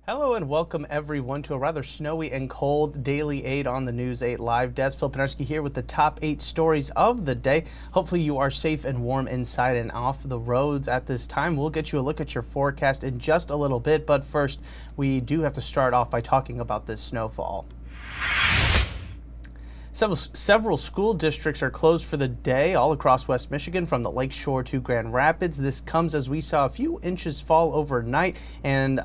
Hello and welcome everyone to a rather snowy and cold Daily 8 on the News 8 Live Desk. Phil Penarski here with the top 8 stories of the day. Hopefully you are safe and warm inside and off the roads at this time. We'll get you a look at your forecast in just a little bit, but first we do have to start off by talking about this snowfall. Several school districts are closed for the day all across West Michigan from the Lake Shore to Grand Rapids. This comes as we saw a few inches fall overnight and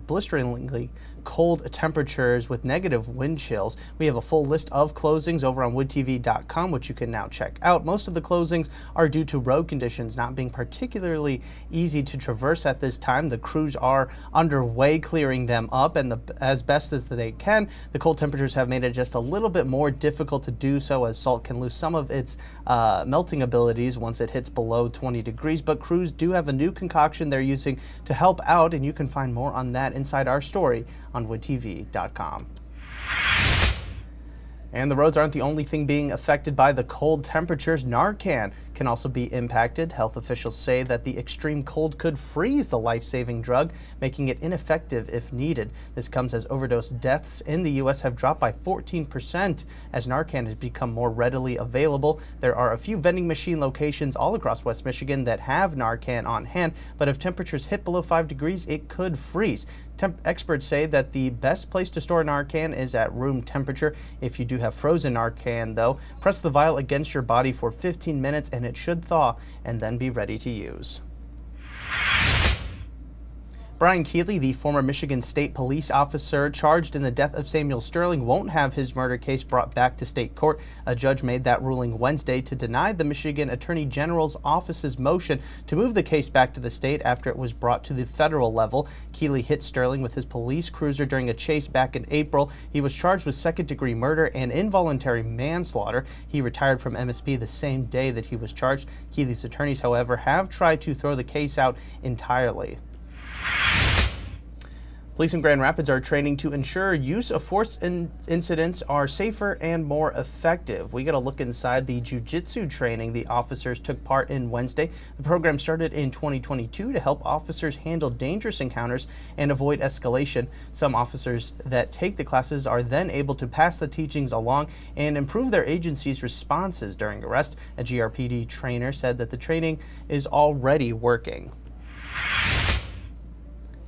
blisteringly cold temperatures with negative wind chills. We have a full list of closings over on woodtv.com, which you can now check out. Most of the closings are due to road conditions not being particularly easy to traverse at this time. The crews are underway clearing them up, and as best as they can. The cold temperatures have made it just a little bit more difficult to do so, as salt can lose some of its melting abilities once it hits below 20 degrees. But crews do have a new concoction they're using to help out, and you can find more on that inside our story on woodtv.com. And the roads aren't the only thing being affected by the cold temperatures. Narcan can also be impacted. Health officials say that the extreme cold could freeze the life-saving drug, making it ineffective if needed. This comes as overdose deaths in the U.S. have dropped by 14% as Narcan has become more readily available. There are a few vending machine locations all across West Michigan that have Narcan on hand, but if temperatures hit below 5 degrees, it could freeze. Experts say that the best place to store Narcan is at room temperature. If you do have frozen Narcan, though, press the vial against your body for 15 minutes and it should thaw and then be ready to use. Brian Keeley, the former Michigan State police officer charged in the death of Samuel Sterling, won't have his murder case brought back to state court. A judge made that ruling Wednesday to deny the Michigan Attorney General's office's motion to move the case back to the state after it was brought to the federal level. Keeley hit Sterling with his police cruiser during a chase back in April. He was charged with second-degree murder and involuntary manslaughter. He retired from MSP the same day that he was charged. Keeley's attorneys, however, have tried to throw the case out entirely. Police in Grand Rapids are training to ensure use of force incidents are safer and more effective. We got a look inside the jiu-jitsu training the officers took part in Wednesday. The program started in 2022 to help officers handle dangerous encounters and avoid escalation. Some officers that take the classes are then able to pass the teachings along and improve their agency's responses during arrest. A GRPD trainer said that the training is already working.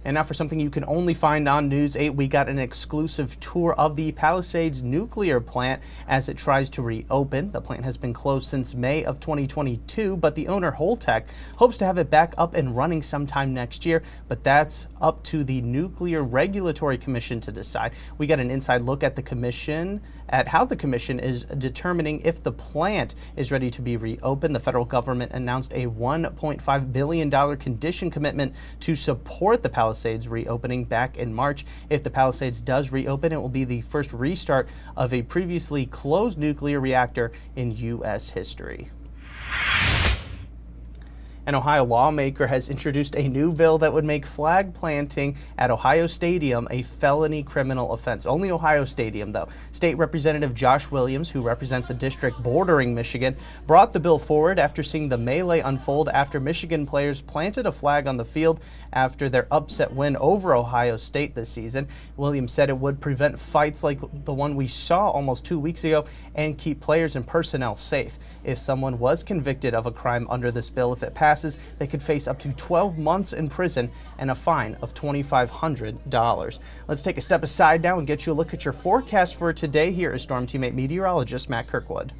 And now for something you can only find on News 8, we got an exclusive tour of the Palisades nuclear plant as it tries to reopen. The plant has been closed since May of 2022, but the owner, Holtec, hopes to have it back up and running sometime next year, but that's up to the Nuclear Regulatory Commission to decide. We got an inside look at how the commission is determining if the plant is ready to be reopened. The federal government announced a $1.5 billion condition commitment to support the Palisades reopening back in March. If the Palisades does reopen, it will be the first restart of a previously closed nuclear reactor in U.S. history. An Ohio lawmaker has introduced a new bill that would make flag planting at Ohio Stadium a felony criminal offense. Only Ohio Stadium, though. State Representative Josh Williams, who represents a district bordering Michigan, brought the bill forward after seeing the melee unfold after Michigan players planted a flag on the field after their upset win over Ohio State this season. Williams said it would prevent fights like the one we saw almost 2 weeks ago and keep players and personnel safe. If someone was convicted of a crime under this bill, if it passes, they could face up to 12 months in prison and a fine of $2,500. Let's take a step aside now and get you a look at your forecast for today. Here is Storm Teammate meteorologist Matt Kirkwood.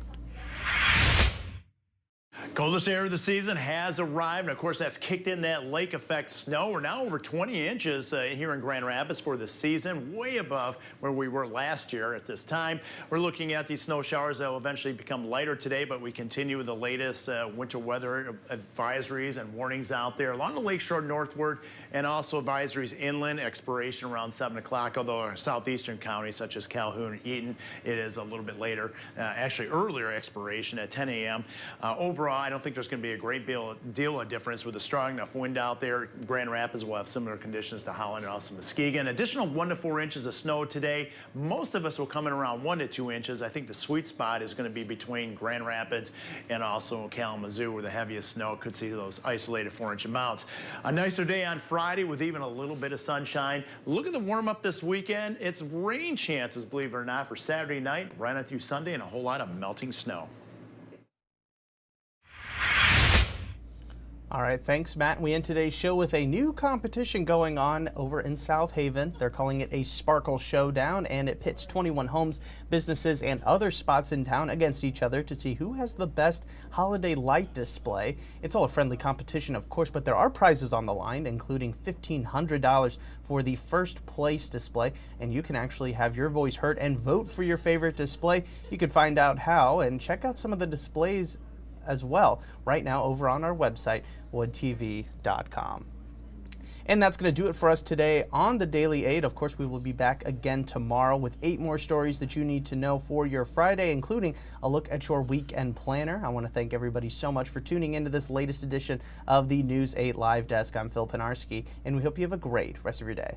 Coldest air of the season has arrived, and of course that's kicked in that lake effect snow. We're now over 20 inches here in Grand Rapids for the season, way above where we were last year at this time. We're looking at these snow showers that will eventually become lighter today, but we continue with the latest winter weather advisories and warnings out there along the lakeshore northward, and also advisories inland, expiration around 7 o'clock, although our southeastern counties such as Calhoun and Eaton, it is a little bit later, actually earlier expiration at 10 a.m. Overall, I don't think there's going to be a great deal of difference with a strong enough wind out there. Grand Rapids will have similar conditions to Holland and also Muskegon. Additional 1 to 4 inches of snow today. Most of us will come in around 1 to 2 inches. I think the sweet spot is going to be between Grand Rapids and also Kalamazoo, where the heaviest snow could see those isolated 4-inch amounts. A nicer day on Friday with even a little bit of sunshine. Look at the warm up this weekend. It's rain chances, believe it or not, for Saturday night, right on through Sunday, and a whole lot of melting snow. All right, thanks, Matt. We end today's show with a new competition going on over in South Haven. They're calling it a Sparkle Showdown, and it pits 21 homes, businesses, and other spots in town against each other to see who has the best holiday light display. It's all a friendly competition, of course, but there are prizes on the line, including $1,500 for the first place display, and you can actually have your voice heard and vote for your favorite display. You can find out how and check out some of the displays as well right now over on our website, woodtv.com. And that's going to do it for us today on the Daily 8. Of course, we will be back again tomorrow with 8 more stories that you need to know for your Friday, including a look at your weekend planner. I want to thank everybody so much for tuning into this latest edition of the News 8 Live Desk. I'm Phil Penarski, and we hope you have a great rest of your day.